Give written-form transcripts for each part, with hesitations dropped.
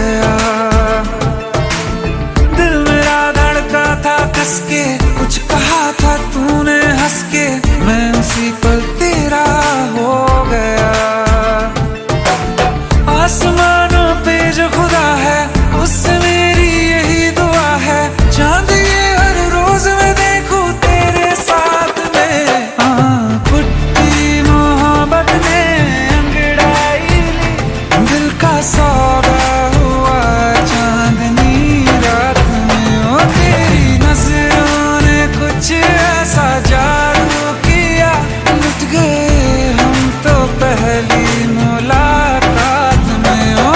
गया। दिल मेरा धड़का था कस के, कुछ कहा था तूने हंस के, मैं उसी पल तेरा हो गया। आसमानों पे जो खुदा है उससे मेरी यही दुआ है, चांद ये हर रोज मैं देखूं तेरे साथ में। पुट्टी मोहब्बत ने अंगड़ाई ली, दिल का सौदा हुआ चांदनी रात में। ओ तेरी नजरों ने कुछ ऐसा जादू किया, लुट गए हम तो पहली मुलाकात में। ओ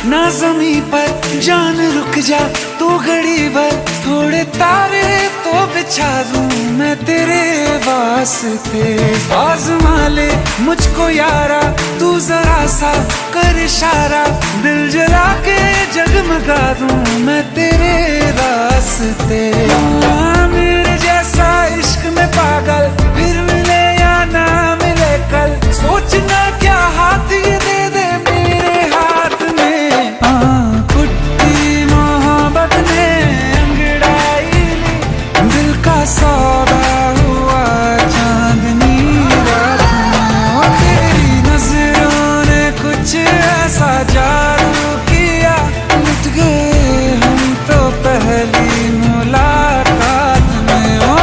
ना ज़मीं पर जान रुक जा तू घड़ी भर, थोड़े तारे तो बिछा दूं मैं तेरे वास्ते। आज़मा ले मुझको यारा तू जरा सा कर इशारा, दिल जला के जगमगा दूं मैं तेरे रास्ते। मेरे जैसा इश्क में पागल फिर मिले या ना मिले कल, सोचना क्या हाथ ये दे दे मेरे हाथ में। पुट्टी मोहब्बत ने अंगड़ाई ली, दिल का सौदा हुआ चांदनी रात में। ओ तेरी नजरों ने कुछ ऐसा जादू किया, लुट गए हम तो पहली मुलाकात में। ओ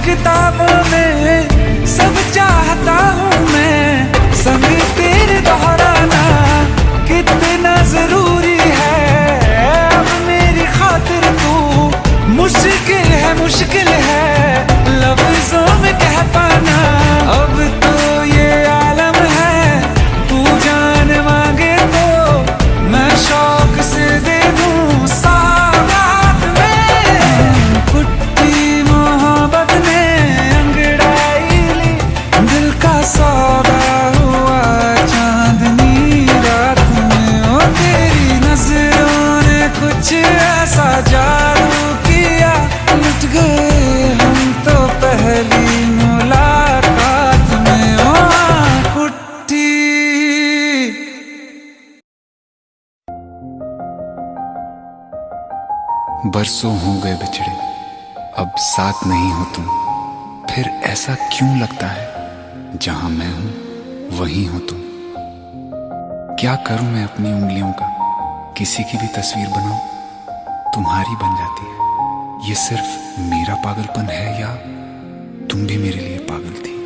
किताबों में सब चाहता हूँ मैं, संग तेरे दोहराना कितना जरूरी है। अब मेरी खातिर तू मुश्किल है लफ्जों में कह पाना। अब तो ये आलम है, तू जान मांगे तो मैं शौक से दे दूँ सौगात में। पुट्टी मोहब्बत ने अंगड़ाई ली, दिल का सौदा हुआ चांदनी रात में। ओ तेरी नजरों ने कुछ ऐसा जादू किया, लुट गए हम तो पहली मुलाकात में। ओ पुट्टी। बरसों हो गए बिछड़े, अब साथ नहीं हो तुम, फिर ऐसा क्यों लगता है जहां मैं हूं वहीं हो तुम। क्या करूं मैं अपनी उंगलियों का, किसी की भी तस्वीर बनाऊं तुम्हारी बन जाती है। ये सिर्फ मेरा पागलपन है या तुम भी मेरे लिए पागल थी।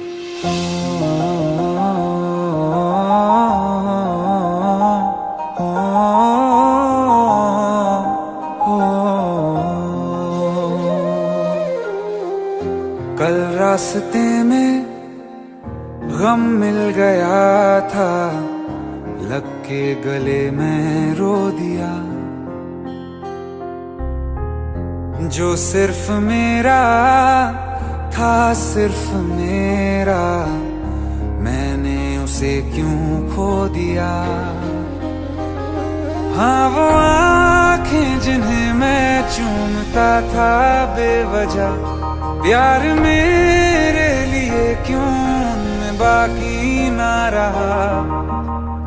कल रास्ते में गम मिल गया था, लग के गले में रो दिया। जो सिर्फ मेरा था सिर्फ मेरा, मैंने उसे क्यों खो दिया। हाँ वो आँखें जिन्हें मैं चूमता था बेवजह, प्यार मेरे लिए क्यों उनमें बाकी ना रहा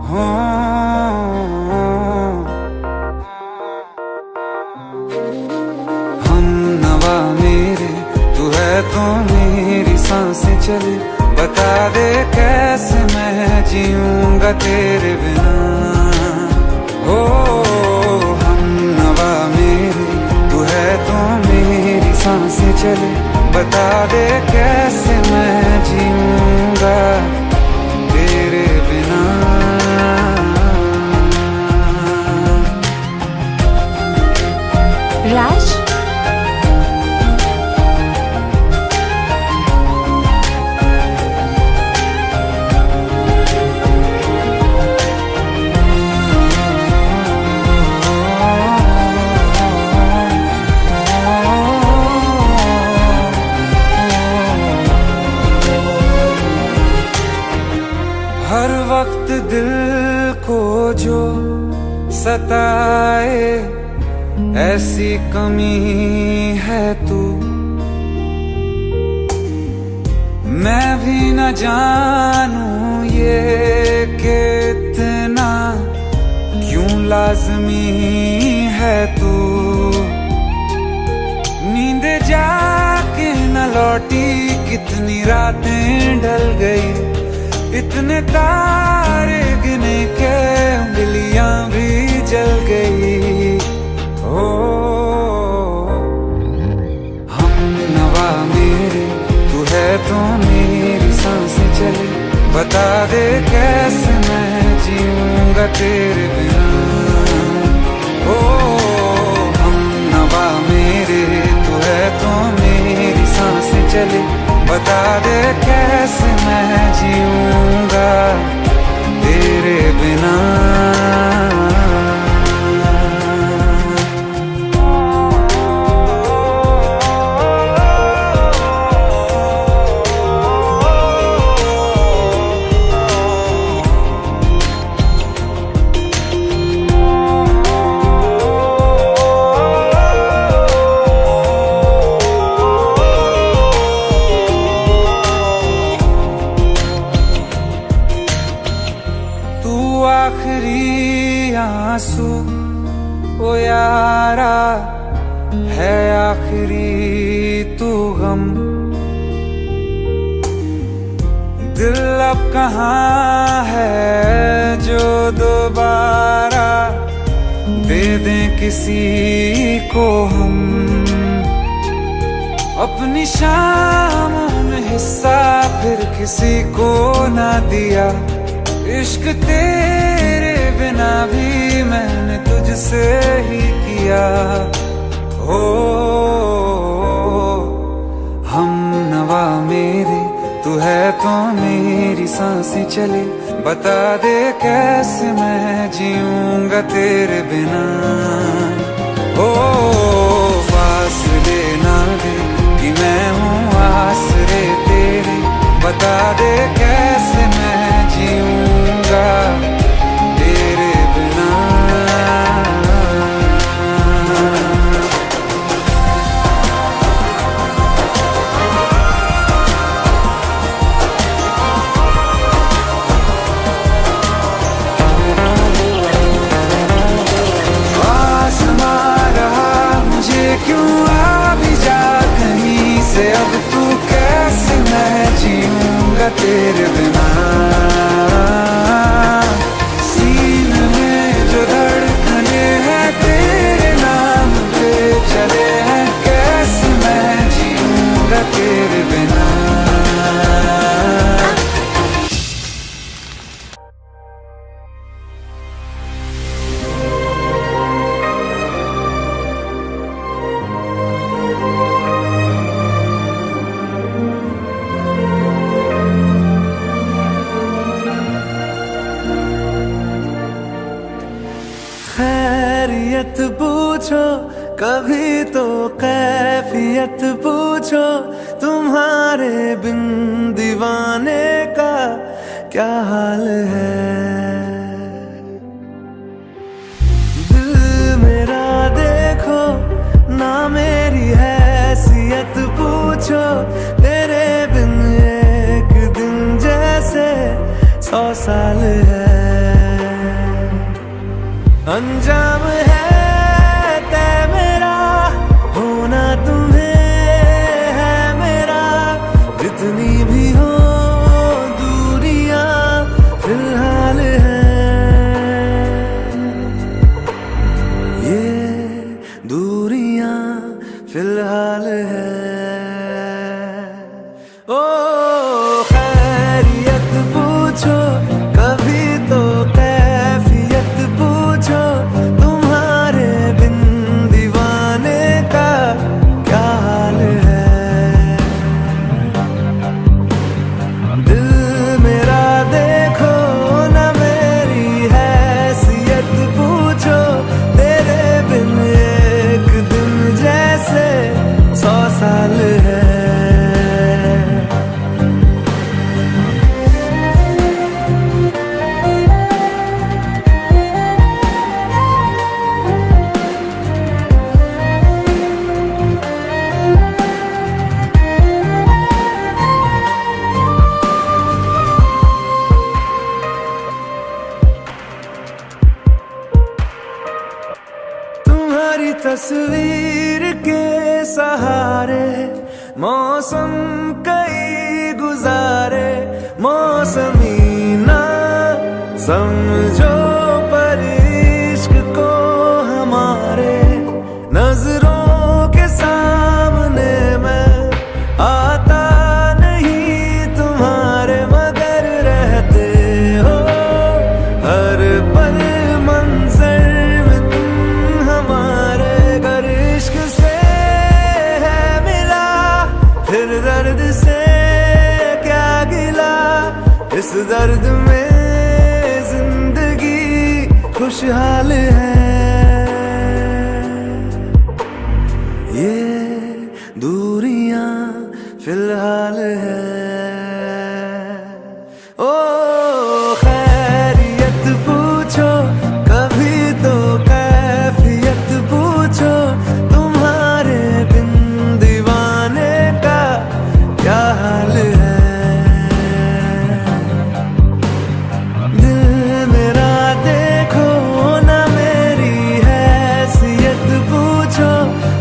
हो। हम नवा मेरे तू है तो मेरी सांसें चले, बता दे कैसे मैं जीऊंगा तेरे बिना। हो हम नवा मेरे तू है तो मेरी सांसें चले, बता दे कैसे मैं जीऊंगा तेरे बिना। जो सताए, ऐसी कमी है तू। मैं भी न जानूं ये कि इतना क्यों लाज़मी है तू। नींद जाके न लौटी, कितनी रातें ढल गई, इतने तारे गिने के उंगलियां भी जल गई। ओ हम नवा मेरे, तू है तो मेरी सांसें चले। बता दे कैसे मैं जीऊंगा तेरे बिना। ओ हम नवा मेरे, तू है तो मेरी सांसें चले। बता दे कैसे मैं जीऊंगा तेरे बिना। आखिरी आंसू ओ यारा है, आखिरी तू गम। दिल अब कहाँ है जो दोबारा दे दें किसी को हम। अपनी शामों में हिस्सा फिर किसी को ना दिया। इश्क तेरे बिना भी मैंने तुझसे ही किया। हो हम नवा मेरे, तू है तो मेरी सांसें चले। बता दे कैसे मैं जीऊंगा तेरे बिना। ओ फासले ना दे कि मैं हूँ आसरे तेरे। बता दे कैसे मैं जीऊंगा तेरे बिना। आसमां रहा मुझे क्यों, आ भी जा कहीं से। अब तू कैसे मैं जीऊंगा तेरे बिना। सीने में जो धड़कने हैं तेरे नाम पे चले हैं, कैसे मैं जीऊंगा तेरे बिना। खैरियत पूछो कभी तो कैफियत पूछो, तुम्हारे बिन दीवाने का क्या हाल है। दिल मेरा देखो ना मेरी हैसियत पूछो, तेरे बिन एक दिन जैसे 100 साल है। अंजाम है तय मेरा, होना तुम्हें है मेरा। जितनी भी हो दूरियां फिलहाल है, ये दूरियां फिलहाल है। ओ खैरियत पूछो कभी तो कैफियत पूछो, तुम्हारे तस्वीर के सहारे मौसम कई गुजारे, मौसमी ना समझो पर इश्क को हमारे, नजरों के सामने मैं आता नहीं तुम्हारे, मगर रहते हो हर पल मंजर में तुम हमारे। अगर इश्क से है मिला फिर दर्द से क्या गिला, इस दर्द में जिंदगी खुशहाल है। ये दूरियां फिलहाल है। ओ खैरियत पूछो कभी तो कैफियत पूछो, तुम्हारे बिन दीवाने का क्या हाल है। दिल मेरा देखो ना मेरी हैसियत पूछो,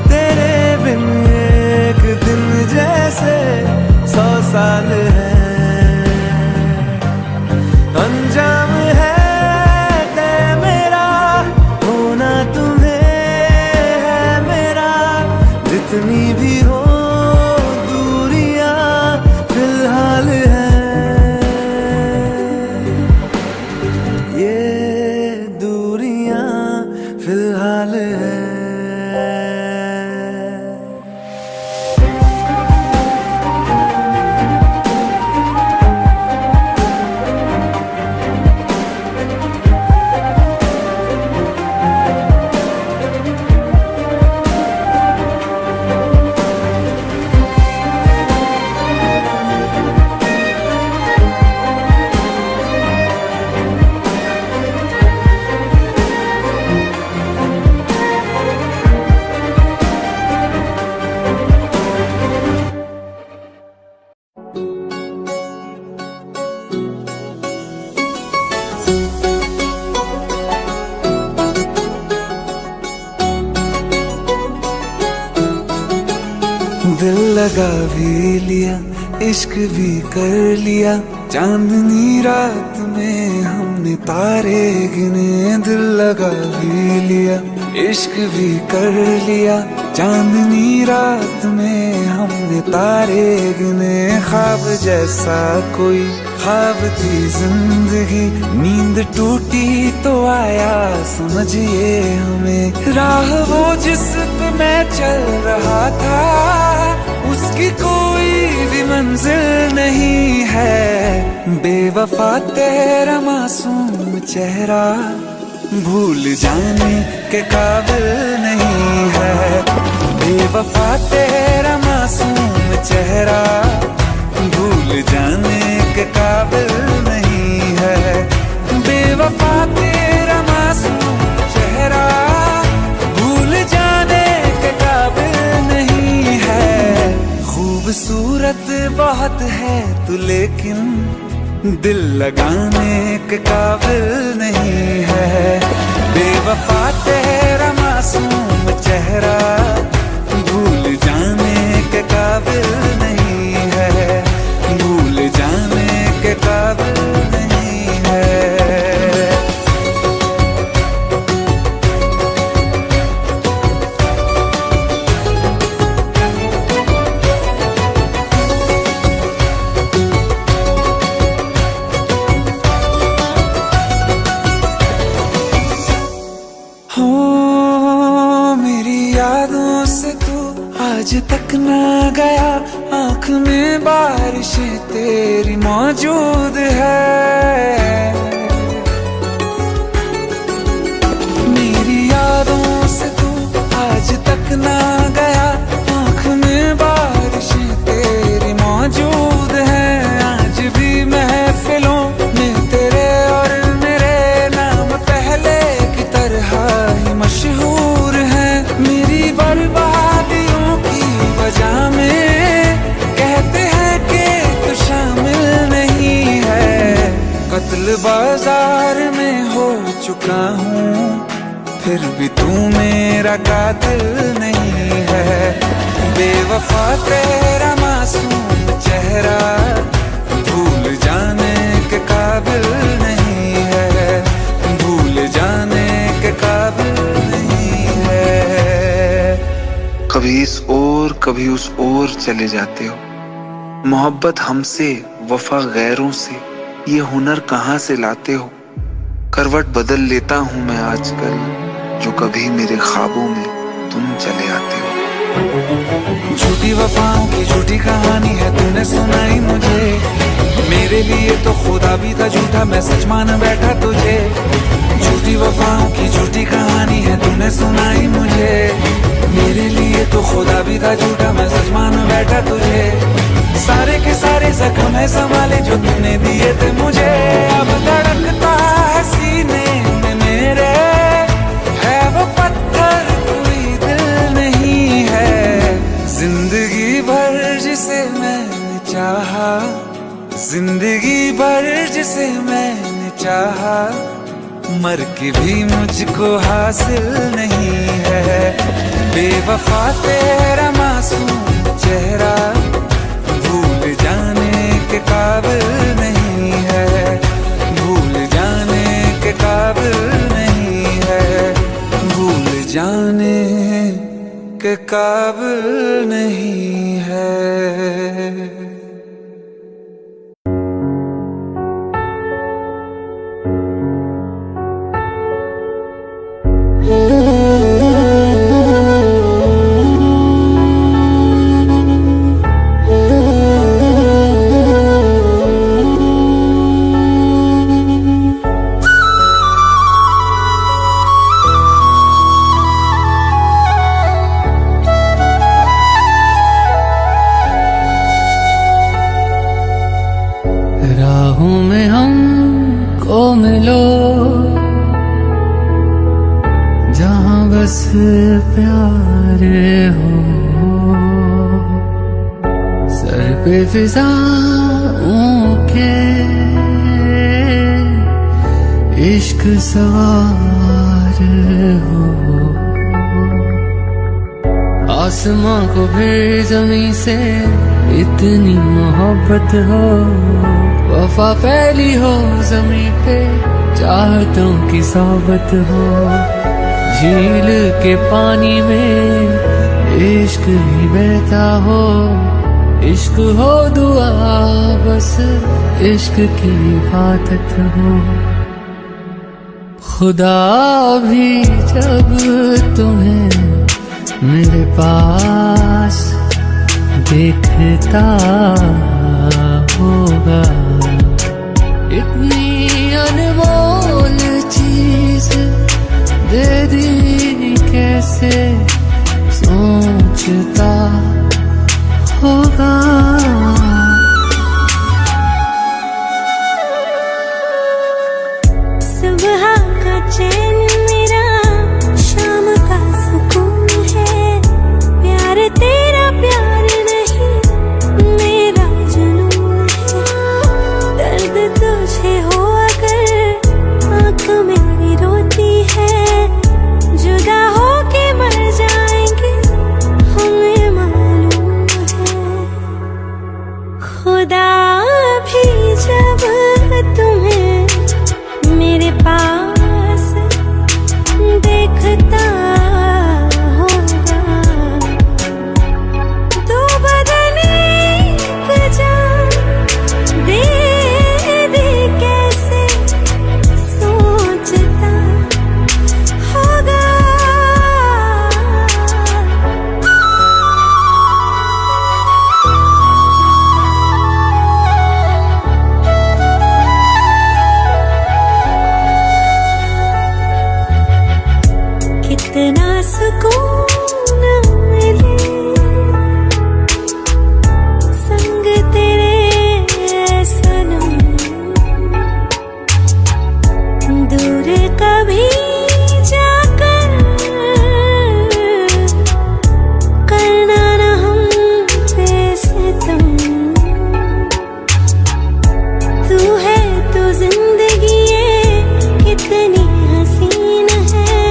तेरे बिन एक दिन जैसे 100 साल है। अंजाम है तय मेरा, होना तुम्हें है मेरा, जितनी भी हो दूरियां फिलहाल है। ये दूरियां फिलहाल है। दिल लगा भी लिया, इश्क भी कर लिया, चांदनी रात में हमने तारे गिने। दिल लगा भी लिया, इश्क भी कर लिया, चांदनी रात में हमने तारे गिने। ख्वाब जैसा कोई ख्वाब थी जिंदगी, नींद टूटी तो आया समझिए हमें। राह वो जिस पे मैं चल रहा था, उसकी कोई भी मंजिल नहीं है। बेवफा तेरा मासूम चेहरा भूल जाने के काबिल नहीं है। बेवफा तेरा मासूम चेहरा भूल जाने के काबिल नहीं है। बेवफा तेरा मासूम चेहरा भूल जाने के काबिल नहीं है। खूबसूरत बहुत है तू लेकिन दिल लगाने के काबिल नहीं है। बेवफा तेरा मासूम चेहरा भूल जाने के काबिल नहीं है। भूल जाने के काबिल नहीं है। आज तक ना गया, आँख में बारिशें तेरी मौजूद है। मेरी यादों से तू आज तक ना गया, आँख में बारिशें तेरी मौजूद है। आज भी महफिलों में तेरे और मेरे नाम पहले की तरह ही मशहूर है। मेरी बर्बादियों की वजह में कहते हैं कि तू शामिल नहीं है। कत्ल बाजार में हो चुका हूँ, फिर भी तू मेरा कातिल नहीं है। बेवफा तेरा मासूम चेहरा भूल जाने के काबिल नहीं है, भूल जाने के काबिल नहीं है। कभी इस ओर कभी उस ओर चले जाते हो, मोहब्बत हमसे वफा गैरों से, ये हुनर कहाँ से लाते हो। करवट बदल लेता हूँ मैं आजकल, जो कभी मेरे ख्वाबों में तुम चले आते हो। झूठी वफाओं की झूठी कहानी है तूने सुनाई मुझे, मेरे लिए तो खुदा भी था झूठा, मैं सच मान बैठा तुझे। झूठी वफाओं की झूठी कहानी है तूने सुनाई मुझे, मेरे लिए तो खुदा भी था झूठा, मैं सच मान बैठा तुझे। सारे के सारे जख्म है संभाले जो तूने दिए थे मुझे, अब धड़कता है सीने में मेरे, है वो पत्थर कोई दिल नहीं है। जिंदगी भर जिसे मैंने चाहा, जिंदगी भर जिसे मैंने चाहा, मर के भी मुझको हासिल नहीं है। बेवफा तेरा मासूम चेहरा भूल जाने के काबिल नहीं है, भूल जाने के काबिल नहीं है, भूल जाने के काबिल नहीं है। राहों में हमको मिलो, जहाँ बस प्यार हो, सर पे फिजाओं के इश्क सवार हो। आसमां को फिर जमीन से इतनी मोहब्बत हो, वफा फैली हो जमीन पे चाहतों की सोबत हो। झील के पानी में इश्क ही बहता हो, इश्क हो दुआ बस इश्क की इबादत हो। खुदा भी जब तुम्हें मेरे पास देखता होगा, इतनी अनमोल चीज दे दी कैसे सोचता होगा। सुबह का चैन मेरा शाम का सुकून है, प्यार तेरा प्यार नहीं मेरा जुनून है। दर्द तुझे हो अगर आँख मेरी रोती है, जुदा हो के मर जाएंगे हमें मालूम है। खुदा भी जब तुम्हें मेरे पास देखता होगा, दो बदन एक जान दे दे कैसे सोचता होगा। कितना सुकून मिले संग तेरे सनम, दूर कभी जाकर करना न हम पे सितम। तू है तो जिंदगी ये कितनी हसीन है,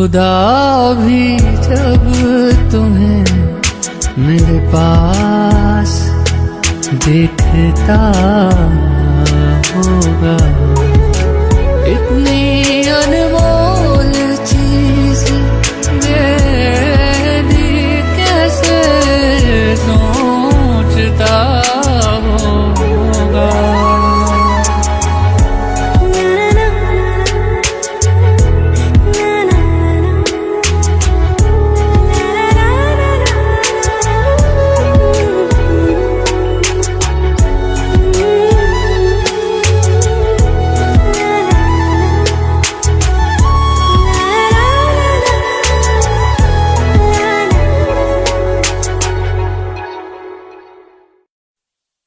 खुदा भी जब तुम्हें मेरे पास देखता होगा, इतनी अनमोल चीज मेरी कैसे सोचता होगा।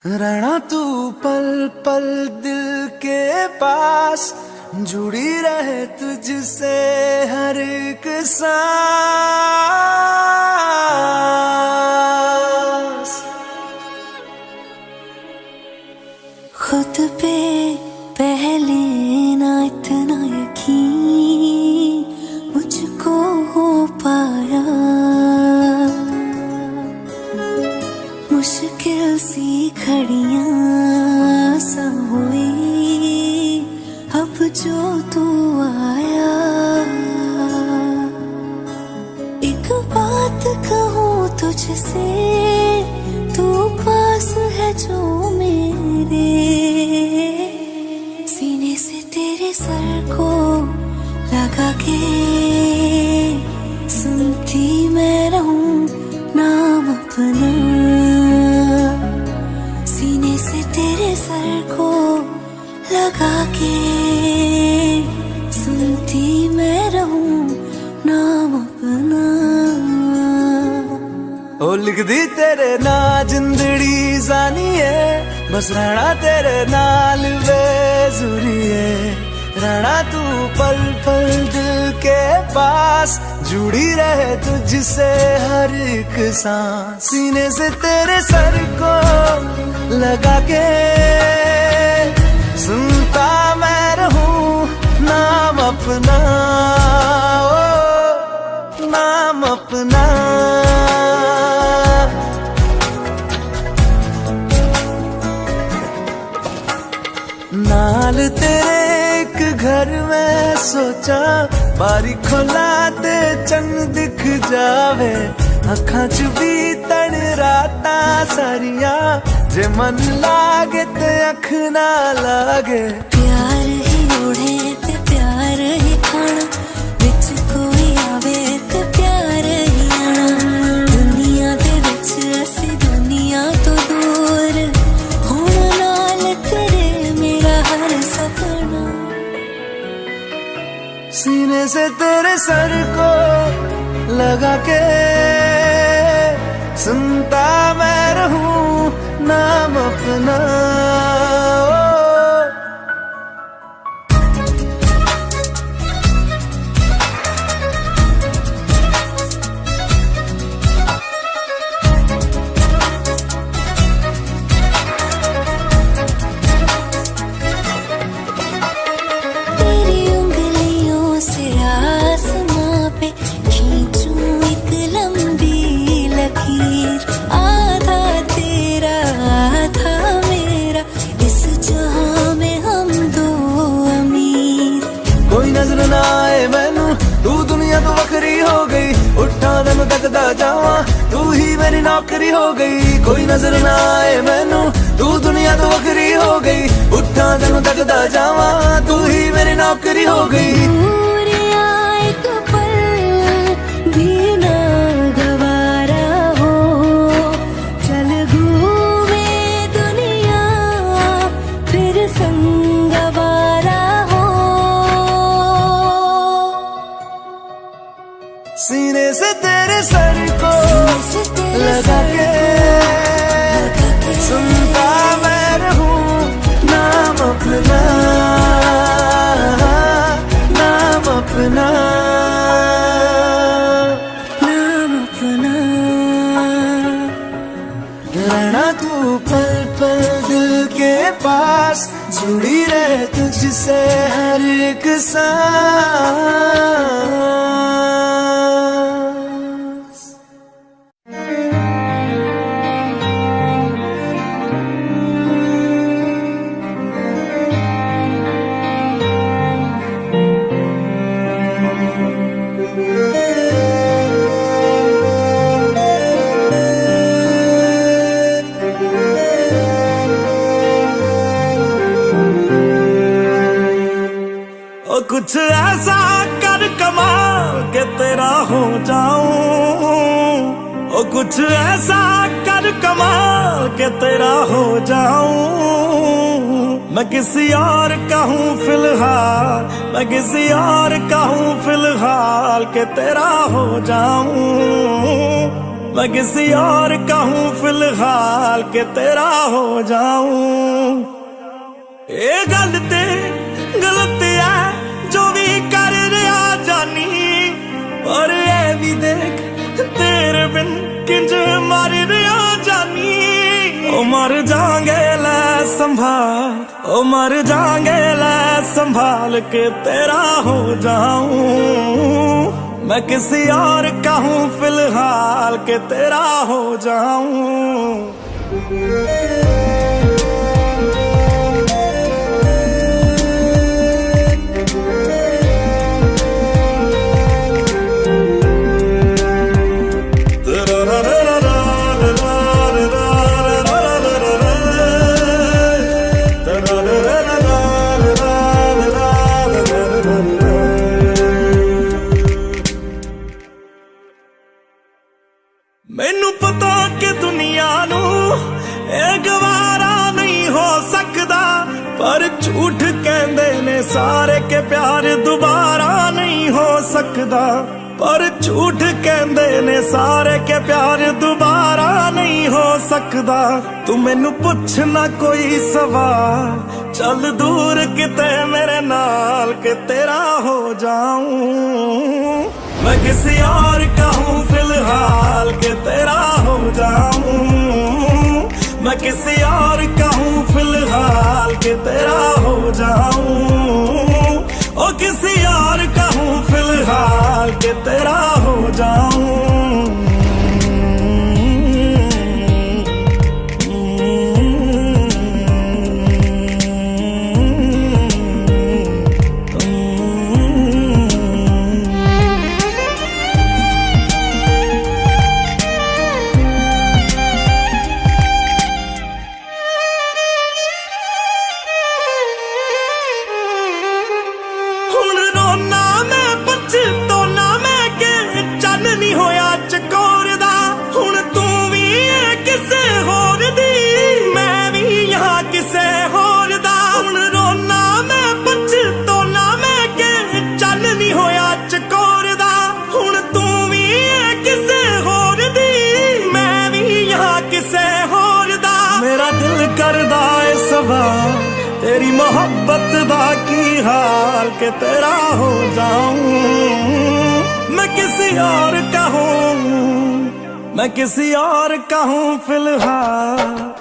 रहना तू पल पल दिल के पास, जुड़ी रहे तुझसे हर एक सांस। खुद पे पहले ना इतना यकीन मुझको हो पाया, मुश्किल सी घड़ियां सा हुई अब जो तू आया। एक बात कहूँ तुझसे, तू पास है जो मेरे, सीने से तेरे सर को लगा के सुनती मैं रहूं नाम अपना, सीने से तेरे सर को लगा के सुनती मैं रहूं नाम अपना। ओ लिख दी तेरे ना जिंदड़ी जानी है, बस रहना तेरे नाल बेजुरी है। रहना तू पल पल दिल के पास, जुड़ी रहे तुझसे हर एक सांस, सीने से तेरे सर को लगा के सुनता मैं रहूं नाम अपना, ओ नाम अपना। नाल तेरे एक घर में सोचा, बारी खोला ते चंग दिख जावे, अखां च भी तन राता सारिया, जे मन लागे ते अख ना लागे। प्यार ही ओढ़े ते प्यार ही खाना, विच कोई आवे ते प्यार ही आना। दुनिया दे विच असी दुनिया तो दूर, होण नाल तेरे मेरा हर सपना। सीने से तेरे सर को लगा के सुनता मैं रहूं नाम अपना, तेरी उंगलियों से आसमां पे खींचूं एक लंबी लकीर, आधा तेरा आधा मेरा, इस जहां में हम दो अमीर। कोई नजर ना आए मैनू, तू दुनिया तो वखरी हो गई, उठा तेनू तकदा जावां, तू ही मेरी नौकरी हो गई। कोई नजर ना आए मैनू, तू दुनिया तो वखरी हो गई, उठा तेनू तकदा जावां, तू ही मेरी नौकरी हो गई। दूर आए तो पल भी ना गवारा हो, चल घूमे दुनिया फिर संग आवारा हो। सीने से तेरे सर को लगा के सुनता मैं रहूं नाम अपना, नाम अपना, नाम अपना। रहना तू पल पल दिल के पास, जुड़ी रहे तुझसे हर एक सांस। कुछ ऐसा कर कमाल के तेरा हो जाऊं, ओ कुछ ऐसा कर कमाल के तेरा हो जाऊं। मैं किसी और का हूँ फिलहाल, मैं किसी और का हूँ फिलहाल के तेरा हो जाऊं। मैं किसी और का हूँ फिलहाल के तेरा हो जाऊं। ये गलत है जो भी कर रहा जानी, और ये भी देख तेरे बिन किंज मर रहा जानी। ओ मर जाएंगे ले संभाल, ओ मर जाएंगे ले संभाल के तेरा हो जाऊं। मैं किसी और का हूँ फिलहाल के तेरा हो जाऊं। मैनू पता कि दुनिया नू ये गवारा नहीं हो सकता, पर झूठ कहंदे ने सारे के प्यार दोबारा नहीं हो सकता। पर झूठ कहंदे ने सारे के प्यार दोबारा नहीं हो सकता। तू मैनू पुछ ना कोई सवाल, चल दूर किते मेरे नाल के तेरा हो जाऊं। मैं किसी और का हूँ फिलहाल के तेरा हो जाऊं। मैं किसी और का हूँ फिलहाल के तेरा हो जाऊं। ओ किसी और का हूँ फिलहाल के तेरा हो जाऊं। तेरी मोहब्बत दा की हाल के तेरा हो जाऊं। मैं किसी और का हूँ, मैं किसी और का हूँ फिलहाल।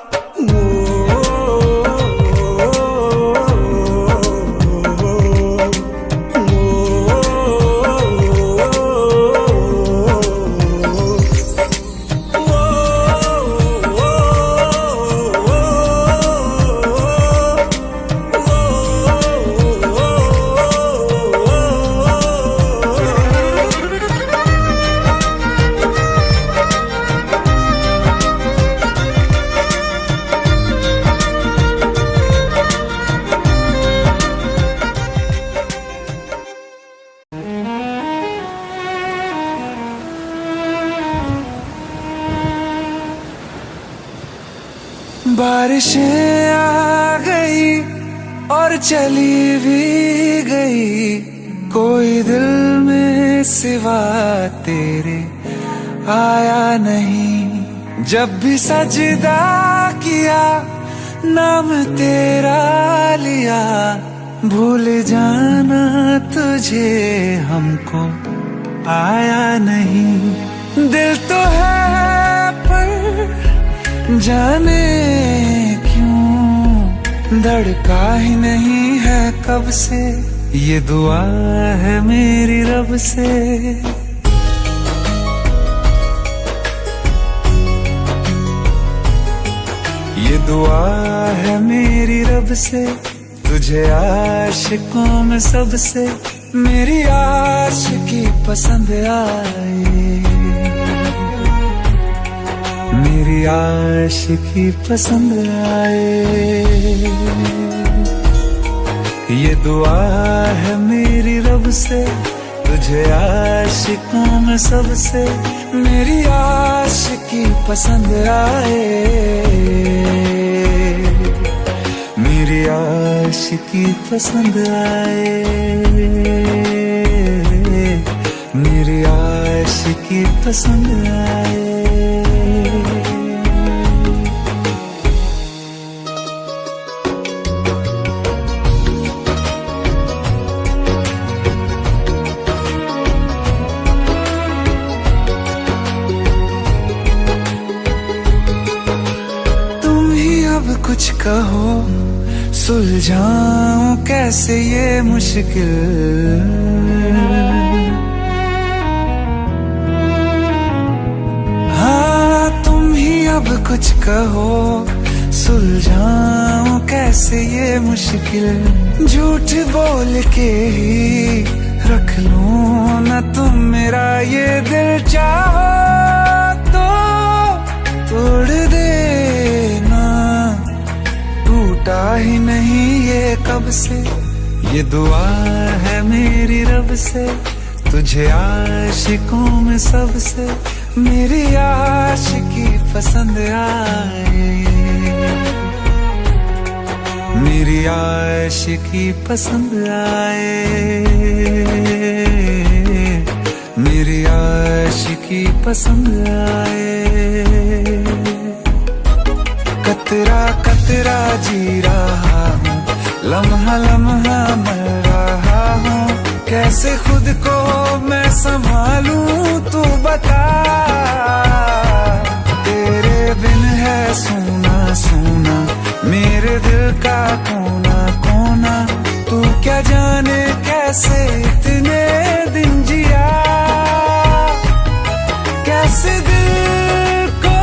बारिशें आ गई और चली भी गई, कोई दिल में सिवा तेरे आया नहीं। जब भी सजदा किया नाम तेरा लिया, भूल जाना तुझे हमको आया नहीं। दिल तो है पर जाने क्यों धड़का ही नहीं है कब से, ये दुआ है मेरी रब से। ये दुआ है मेरी रब से, तुझे आशिकों में सबसे मेरी आशिकी पसंद आए, मेरी आशिकी पसंद आए। ये दुआ है मेरी रब से, तुझे आशिकों में सबसे मेरी आशिकी पसंद आए, मेरी आशिकी पसंद आए, मेरी आशिकी पसंद आए। कुछ कहो सुलझाऊं कैसे ये मुश्किल, हाँ तुम ही अब कुछ कहो सुलझाऊं कैसे ये मुश्किल। झूठ बोल के ही रख लूं ना तुम मेरा ये दिल, चाहो तो तोड़ देना, टूटा ही नहीं ये कब से। ये दुआ है मेरी रब से, तुझे आशिकों में सबसे मेरी आशिकी पसंद आए, मेरी आशिकी पसंद आए, मेरी आशिकी पसंद आए। कतरा कतरा जी रहा हूँ, लम्हा लम्हा मर रहा हूँ, कैसे खुद को मैं संभालूं तू बता। तेरे बिन है सूना सूना मेरे दिल का कोना कोना, तू क्या जाने कैसे इतने दिन जिया, कैसे दिल को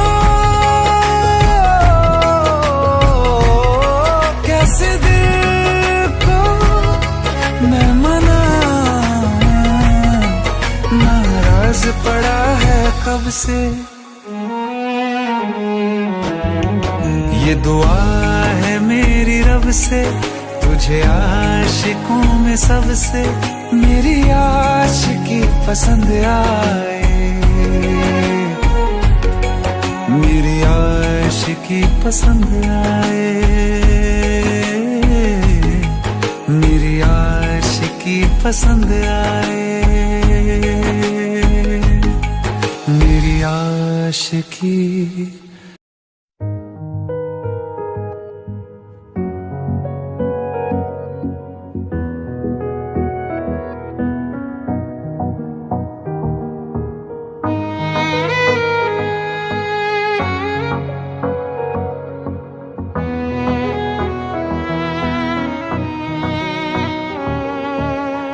कैसे दिल को मैं मनाऊं, नाराज पड़ा है कब से। ये दुआ है मेरी रब से, तुझे आशिकों में सबसे मेरी आशिकी पसंद आए, मेरी आशिकी पसंद आए, मेरी आशिकी पसंद आए, मेरी आशिकी।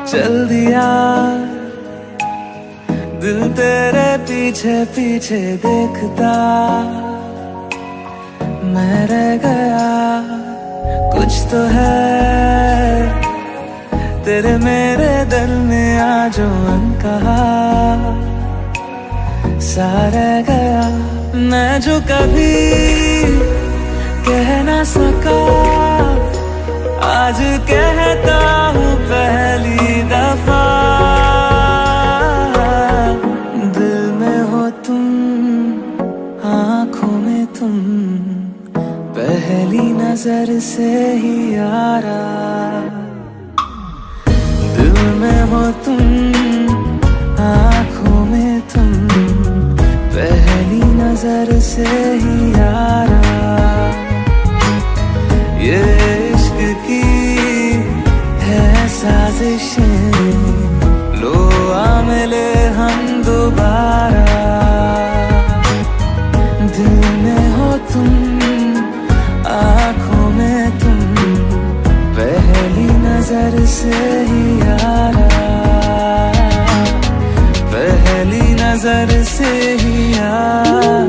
चल दिया दिल तेरे पीछे पीछे देखता, मैं रह गया कुछ तो है तेरे मेरे दिल में आज अनकहा सा रह गया, मैं जो कभी कह ना सका आज कहता हूँ पहली दफा। दिल में हो तुम, आँखों में तुम, पहली नजर से ही यारा। दिल में हो तुम, आँखों में तुम, पहली नजर से ही यारा। ये इश्क की है साजिशें, लो आ मिले हम दोबारा। दिल में हो तुम, आँखों में तुम, पहली नजर से ही यारा, पहली नजर से ही यारा।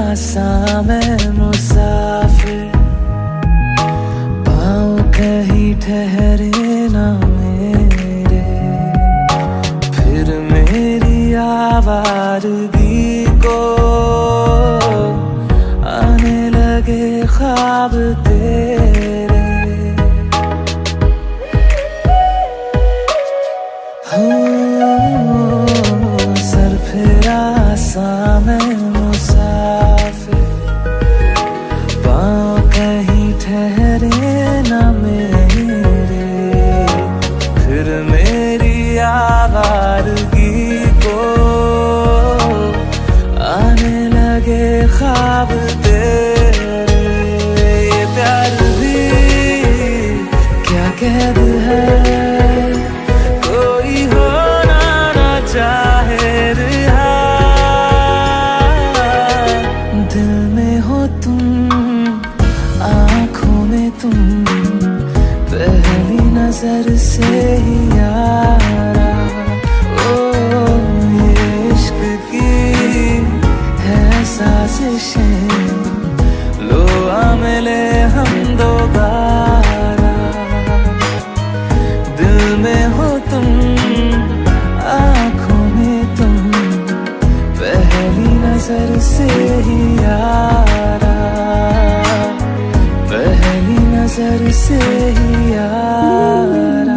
आसा मैं मुसाफिर, पाँव कहीं ठहरे ना मेरे, फिर मेरी आवारगी को आने लगे ख्वाब तेरे। सर फिरा सा मैं मुसाफिर, पाँव कहीं ठहरे ना मेरे, फिर मेरी आवारगी को आने लगे ख्वाब तेरे। ये प्यार भी क्या कैद है, कोई होना ना चाहे रिहा, दिल में हो तुम, आँखों में तुम, पहली नजर से ही यारा। ओ ये इश्क की है साजिशें, लो आ मिले हम दोबारा। दिल में हो तुम, आँखों में तुम, पहली नजर से ही यारा, पहली नजर से ही यारा।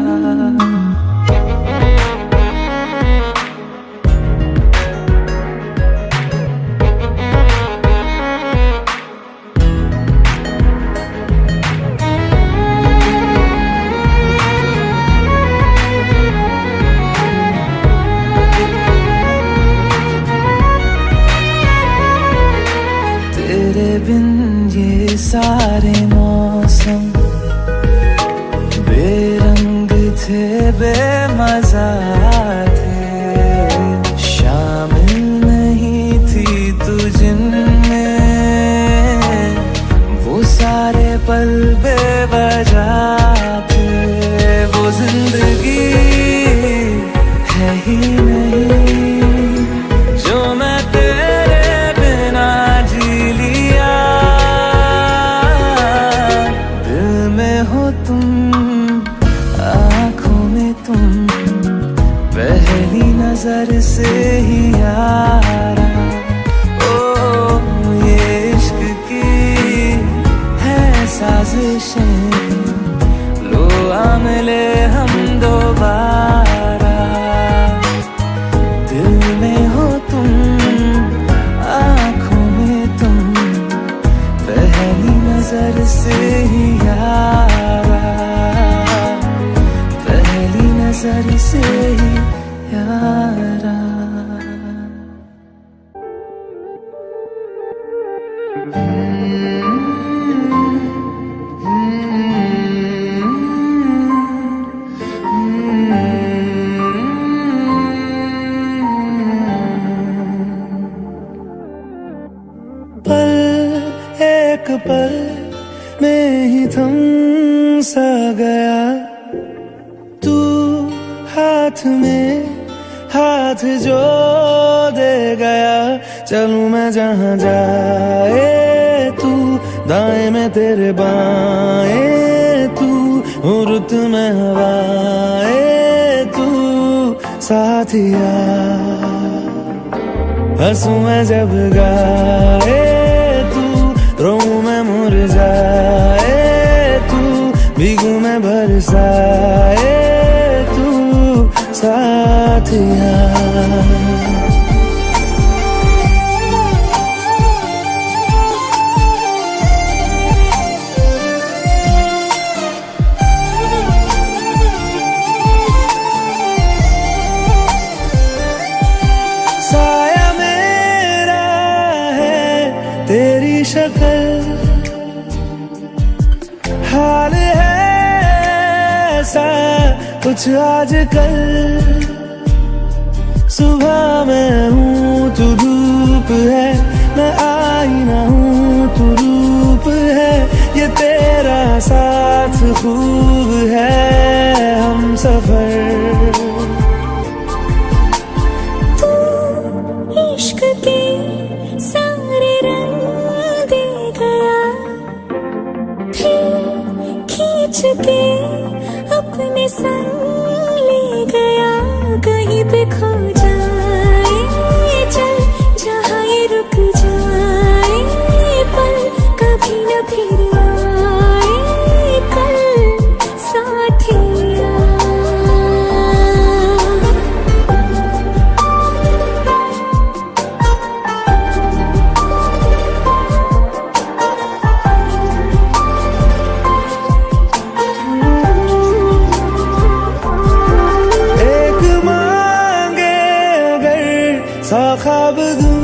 तेरे बिन ये सारे मौसम बेरंग थे, बेमजा थे, शामिल नहीं थी तू जिनमें, वो सारे पल बेवजह थे। वो जिंदगी है ही नहीं जो मैं तेरे बिना जी लिया। दिल में हो तुम, आँखों में तुम, पहली नजर से ही यारा। ओ ये इश्क की है साजिशें, लो आ मिले हम दोबारा। दिल में हो तुम, आँखों में तुम, पहली नजर से ही यारा, पहली नजर से ही यारा। पल एक पल में ही थम सा गया, तू हाथ में हाथ जो दे गया। चलूं मैं जहाँ जाए तू, दाएं में तेरे बाएं तू, हूँ रुत में हवाएं तू साथिया। हंसूं मैं जब गाए तू, रोऊं मैं मुरझाए तू, भीगूं मैं बरसाए तू साथिया। साया मेरा है तेरी शक्ल, हाल है ऐसा कुछ आजकल। सुबह मैं हूँ तू धूप है, मैं आईना हूँ तू रूप है। ये तेरा साथ खूब है हम सफर। तू इश्क के सारे रंग ख्वाब दूं,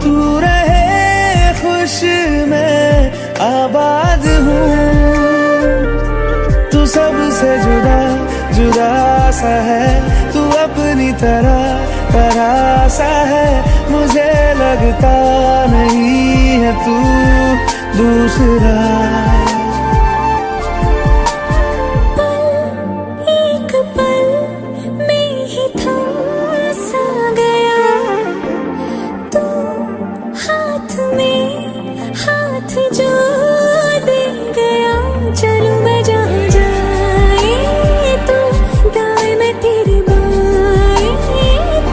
तू रहे खुश मैं आबाद हूँ। तू सबसे जुदा जुदा सा है, तू अपनी तरह सा है, मुझे लगता नहीं है तू दूसरा। एक पल में ही थम सा गया, तू हाथ में हाथ जो दे गया। चलूं मैं जहाँ जाए तू, दाएं मैं तेरे बाएं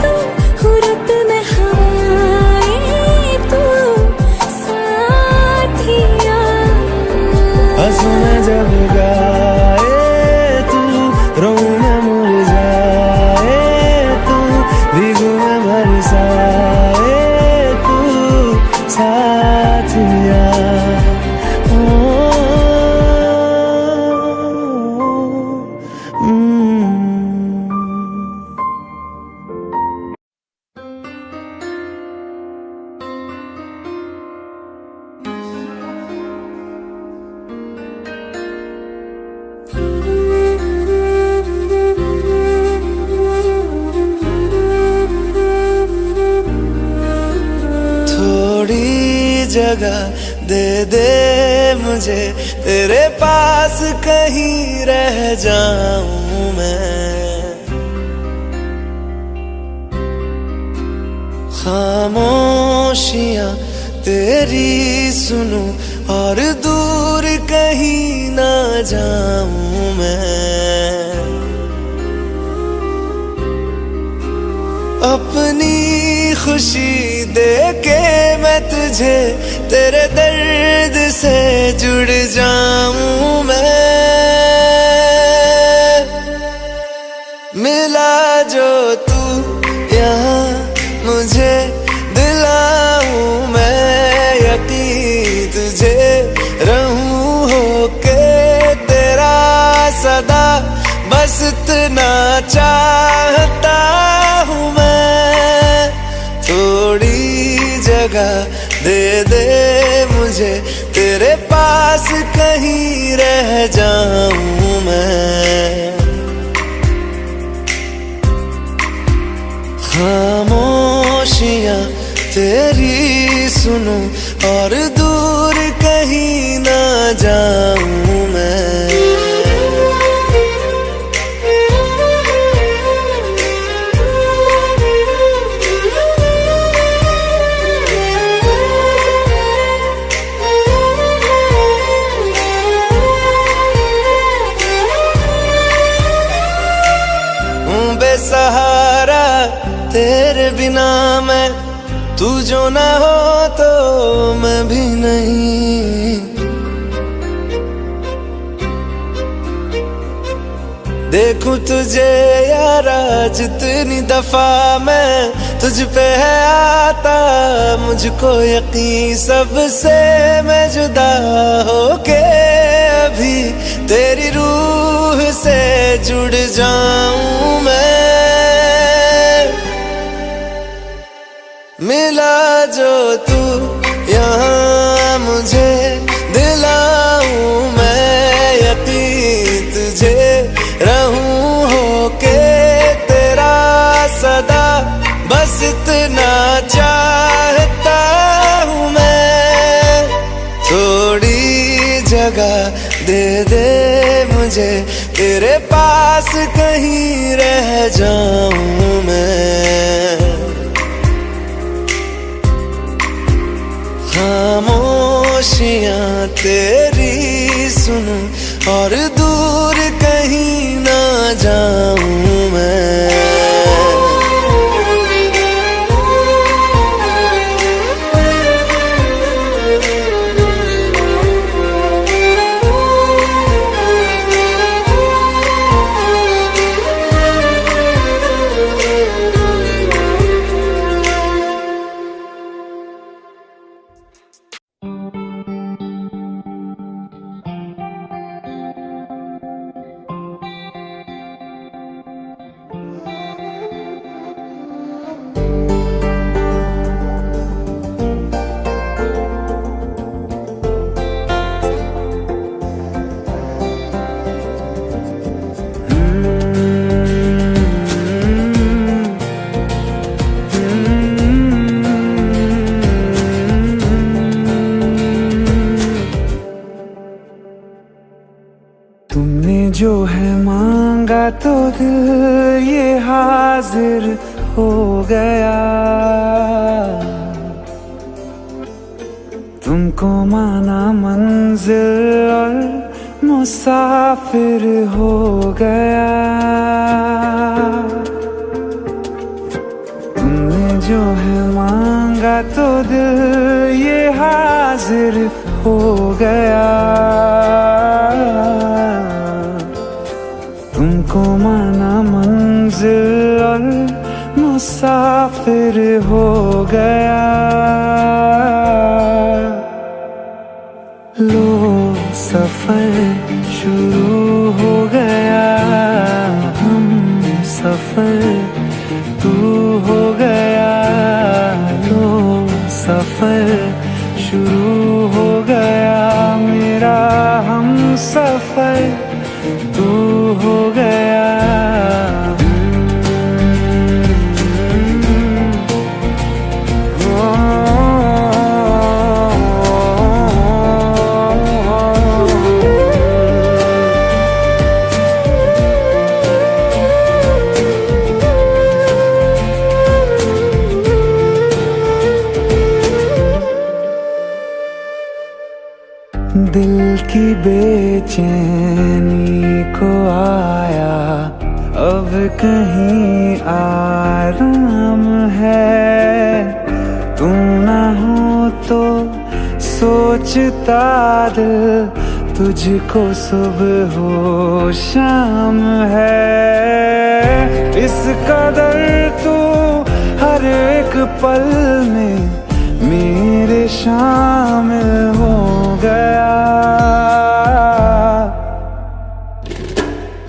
तू, हुरत में हाय तू साथिया। हंसू मैं जब गाए तू, रोऊं मैं मुरझाए तू, भीगू मैं बरसाए तू साथिया। थोड़ी जगह दे दे मुझे, तेरे पास कहीं रह जाऊं मैं। खामोशियां तेरी सुनूं और दूर कहीं ना जाऊं मैं। अपनी खुशी दे के मैं तुझे, तेरे दर्द से जुड़ जाऊं मैं। मिला जो तू यहाँ मुझे, दिलाऊं मैं यकीन तुझे, रहूं होके तेरा सदा, बस इतना चाहता हूँ मैं। थोड़ी जगह दे दे मुझे, तेरे पास कहीं रह जाऊं मैं। खामोशियां तेरी सुनूं और दूर कहीं ना जाऊं मैं। बेसहारा तेरे बिना मैं, तू जो ना हो तो मैं भी नहीं। देखूं तुझे यारा जितनी दफा मैं, तुझ पे है आता मुझको यकीन, सबसे मैं जुदा होके अभी तेरी रूह से जुड़ जाऊं मैं। मिला जो तू यहाँ मुझे, दिलाऊं मैं यकीन तुझे, रहूं होके तेरा सदा, बस इतना चाहता हूँ मैं। थोड़ी जगह दे दे मुझे, तेरे पास कहीं रह जाऊं मैं। खामोशियां तेरी सुनूं और दूर कहीं ना जाऊं मैं। मांगा तो दिल ये हाजिर हो गया, तुमको माना मंजिल और मुसाफिर हो गया। तुमने जो है मांगा तो दिल ये हाजिर हो गया, तुमको माना मंजिल और मुसाफिर हो गया। लो सफर शुरू हो गया, हम सफर तू हो गया। लो सफर शुरू हो गया, मेरा हम सफर तू हो गया। दिल की बेचैनी को आया अब कहीं आराम है। तू ना हो तो सोचता दिल तुझको सुबह हो शाम है। इस कदर तू हर एक पल में मेरे शामिल हो गया।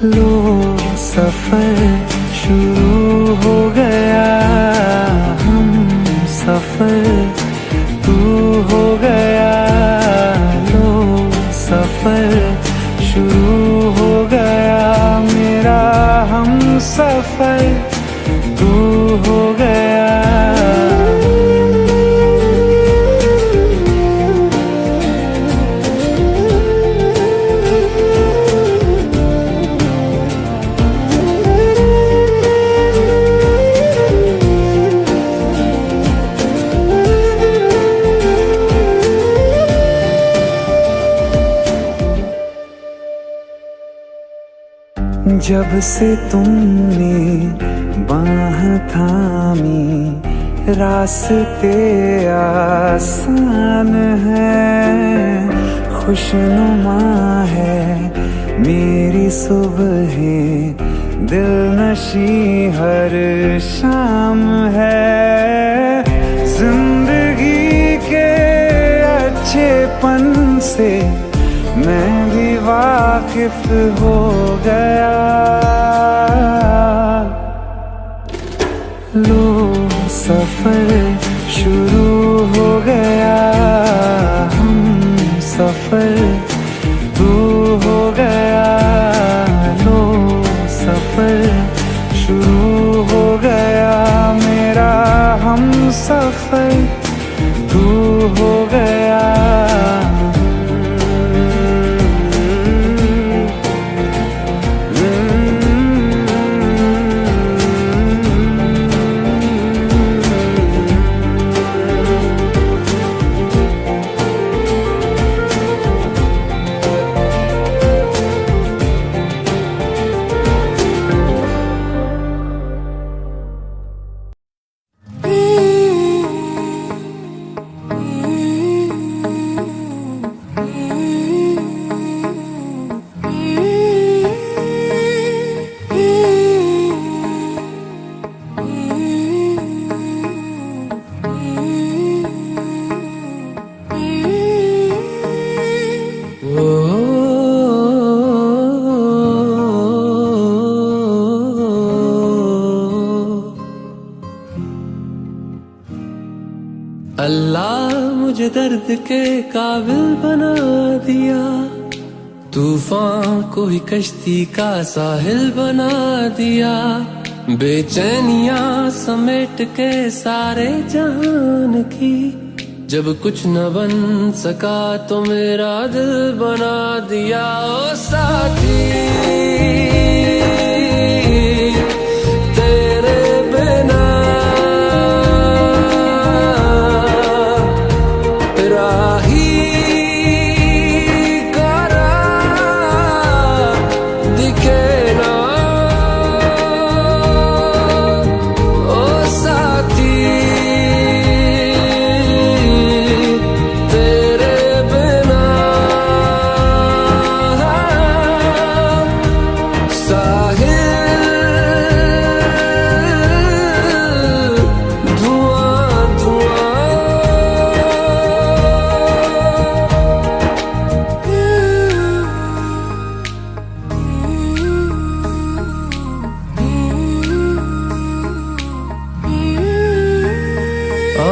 लो सफर शुरू हो गया, हम सफर तू हो गया। लो सफर शुरू हो गया, मेरा हम सफर तू हो गया। जब से तुमने बाह थामी रास्ते आसान है। खुशनुमा है मेरी सुबह, दिल नशी हर शाम है। जिंदगी के अच्छेपन से मैं भी वाकिफ हो गया। लो सफर शुरू हो गया, हम सफर तू हो गया। लो सफर शुरू हो गया, मेरा हम सफर तू हो गया। अल्लाह मुझे दर्द के काबिल बना दिया, तूफान को ही कश्ती का साहिल बना दिया। बेचैनियां समेट के सारे जहान की, जब कुछ न बन सका तो मेरा दिल बना दिया। ओ साथी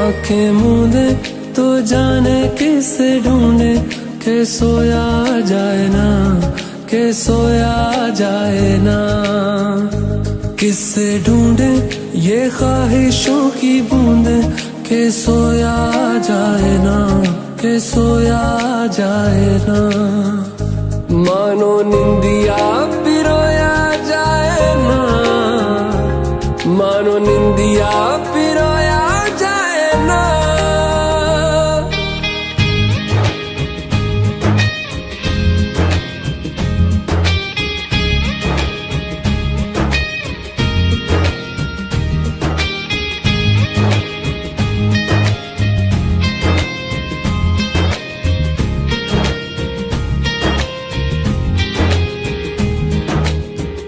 आंखें मूंदे तो जाने किसे ढूंढे, के सोया जाए ना, के सोया जाए ना। किससे ढूंढे ये ख्वाहिशों की बूंदे, के सोया जाए ना, के सोया जाए ना। मानो निंदिया पिरोया जाए ना, मानो निंदिया पिरोया जाए ना।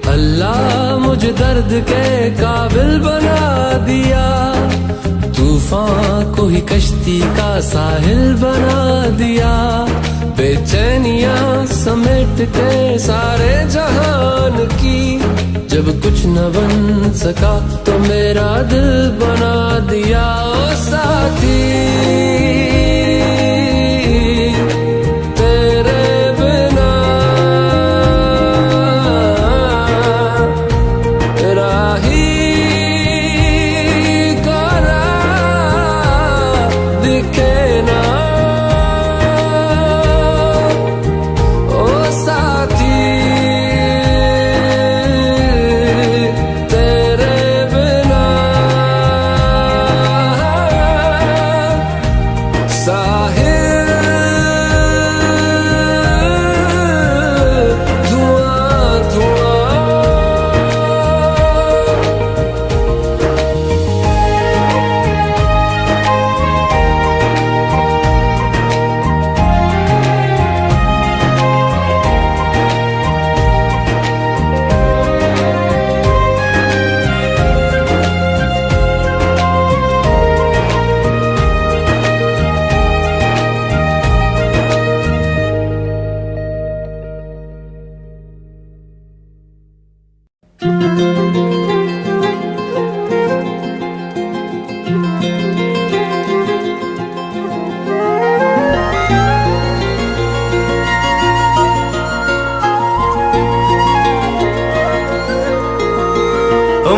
अल्लाह मुझे दर्द के काबिल बना दिया, तूफान को ही कश्ती का साहिल बना दिया। बेचैनियां समेट के सारे जहान की, जब कुछ न बन सका तो मेरा दिल बना दिया। ओ साथी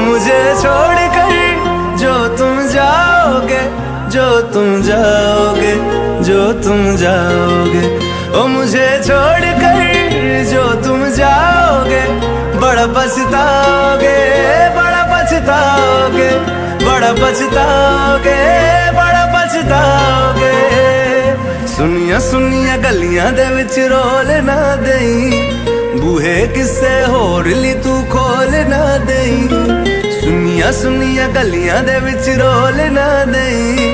मुझे छोड़कर जो तुम जाओगे, जो तुम जाओगे, जो तुम जाओगे। ओ मुझे छोड़कर जो तुम जाओगे, बड़ा पछताओगे, बड़ा पछताओगे, बड़ा पछताओगे, बड़ा पछताओगे। सुनिया सुनिया गलियां दे विच रोल ना देई, बूहे किसे होर ली तू खोल ना देई। सुनिया सुनिया गलियां दे विच रोल ना देई,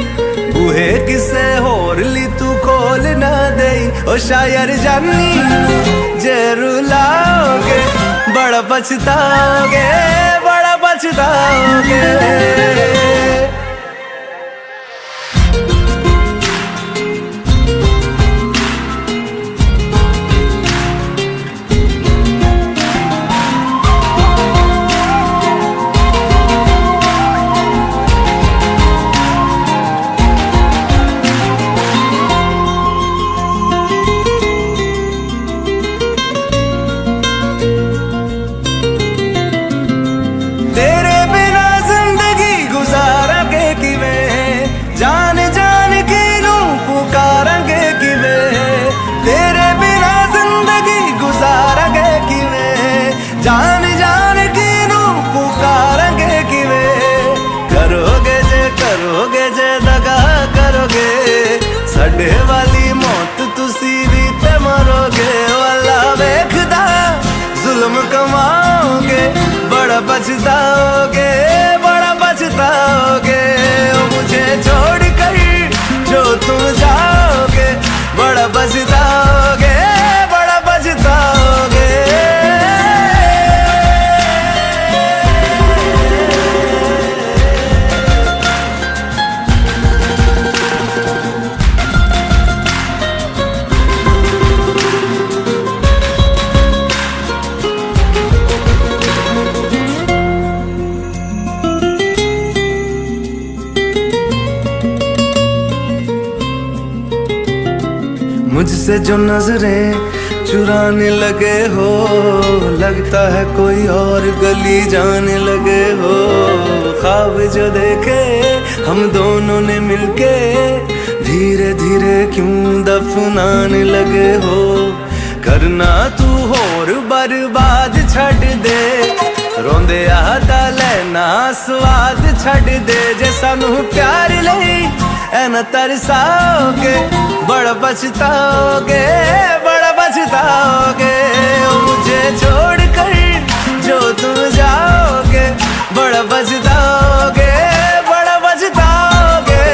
बूहे किसे होर ली तू खोल ना देई। ओ शायर जानी जे रुलाओगे, बड़ा पछताओगे, बड़ा पछताओगे। जान जान की नू पुकारेंगे किवें, करोगे जे दगा करोगे, साडे वाली मौत तुसी भी ते मरोगे। वाला वेखदा जुल्म कमाओगे, बड़ा पछताओगे, बड़ा पछताओगे। मुझे छोड़ कर जो तुम जाओगे, बड़ा पछताओगे, बड़ा पछताओगे। मुझसे जो नजरें चुराने लगे हो, लगता है कोई और गली जाने लगे हो। ख्वाब जो देखे हम दोनों ने मिलके, धीरे धीरे क्यों दफनाने लगे हो। करना तू होर बर्बाद छड़ दे, रोंदे आता लेना स्वाद छड़ दे। जे सानू प्यार लई ऐना तरसाओगे, बड़ा पछताओगे, बड़ा पछताओगे। मुझे छोड़ कर जो तुम जाओगे, बड़ा पछताओगे, बड़ा पछताओगे।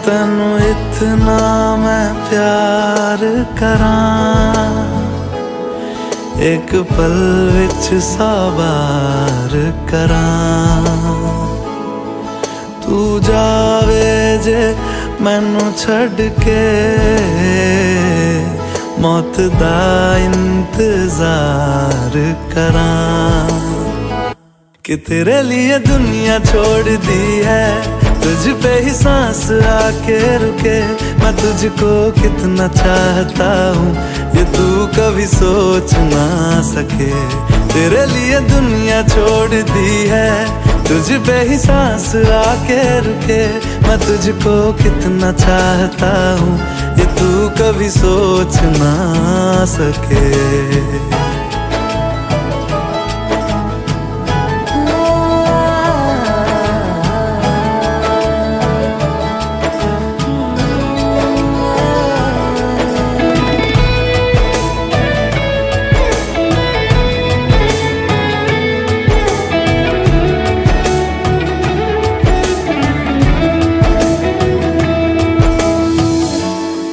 तैनू इतना मैं प्यार करां, एक पल विच साबार करां। तू जावे जे मैनू छड़ के, मौत दा इंतजार करां। कि तेरे लिए दुनिया छोड़ दी है, तुझ पे ही सांस आके रुके। मैं तुझको कितना चाहता हूँ, ये तू कभी सोच ना सके। तेरे लिए दुनिया छोड़ दी है, तुझ पे ही सांस आके रुके। मैं तुझको कितना चाहता हूँ, ये तू कभी सोच ना सके।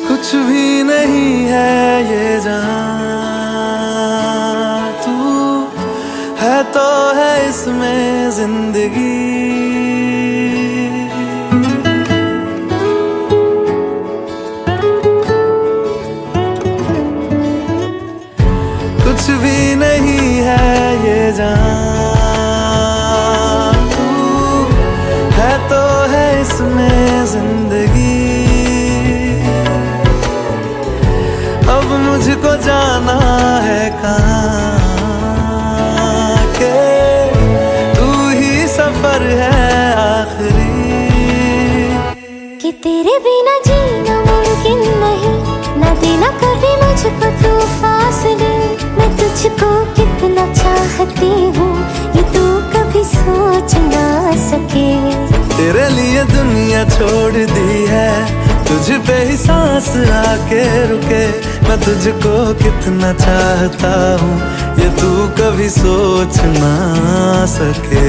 कुछ भी नहीं है ये जान, तू है तो है इसमें जिंदगी। कुछ भी नहीं है ये जान, तू है तो है इसमें जिंदगी। अब मुझको जाना है कहाँ के, तू ही सफर है आखिरी। कि तेरे बिना जीना मुमकिन नहीं, ना देना कभी मुझको तू फासले। मैं तुझको कितना चाहती हूँ, ये तू कभी सोच ना सके। तेरे लिए दुनिया छोड़ दी है, तुझ पे ही सांस आके रुके। मैं तुझको कितना चाहता हूँ, ये तू कभी सोच ना सके।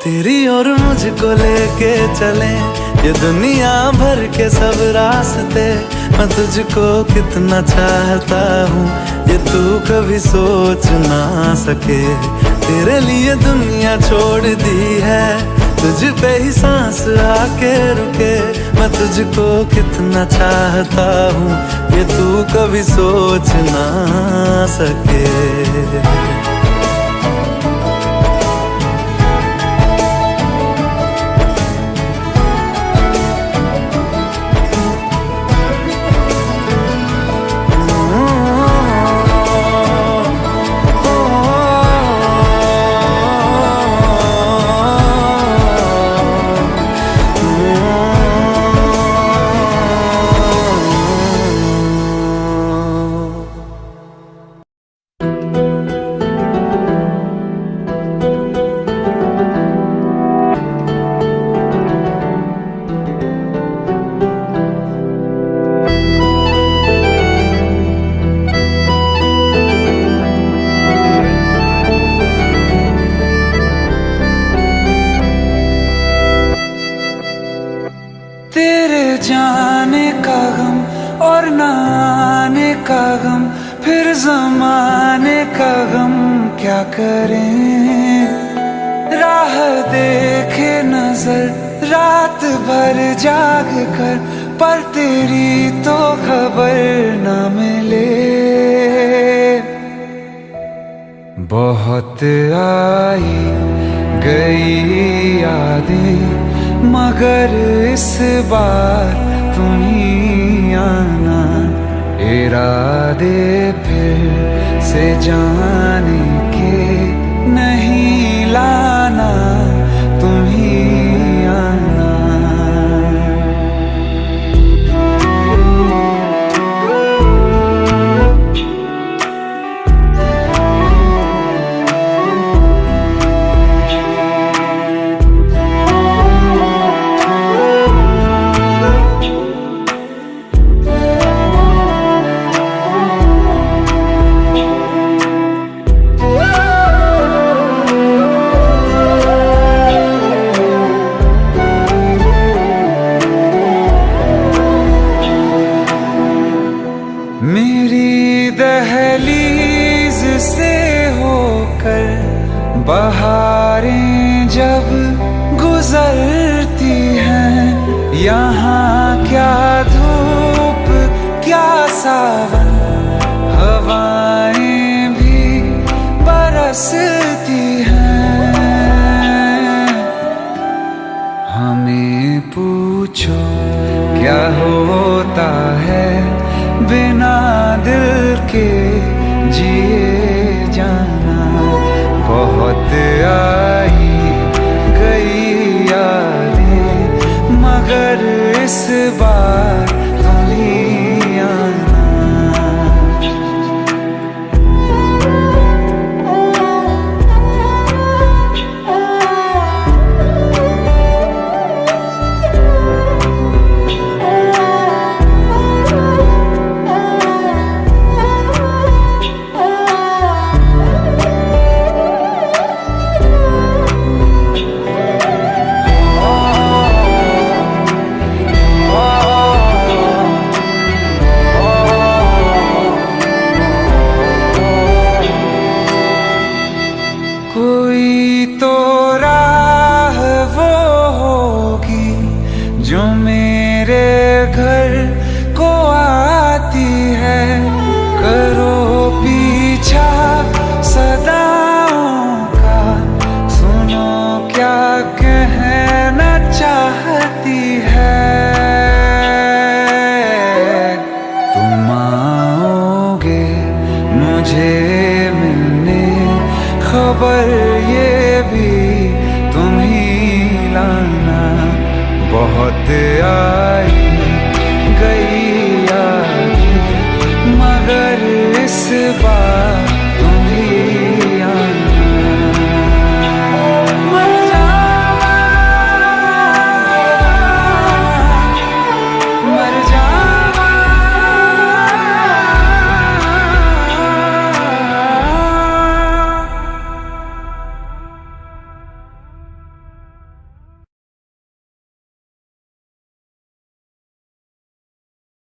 तेरी और मुझको लेके चले ये दुनिया भर के सब रास्ते। मैं तुझको कितना चाहता हूँ ये तू कभी सोच ना सके। तेरे लिए दुनिया छोड़ दी है, तुझ पे ही सांस आके रुके। मैं तुझको कितना चाहता हूँ ये तू कभी सोच ना सके। तेरे जाने का गम और न आने का गम, फिर जमाने का गम क्या करें। राह देखे नजर रात भर जाग कर, पर तेरी तो खबर न मिले। बहुत आई गई यादें मगर इस बार तुम ही आना। इरादे फिर से जाने के नहीं लाना, तुम ही आना। मेरी दहलीज से होकर बहारें जब गुजरती हैं, यहाँ क्या धूप क्या सावन, हवाएं भी बरसती हैं। हमें पूछो क्या होता है बिना दिल के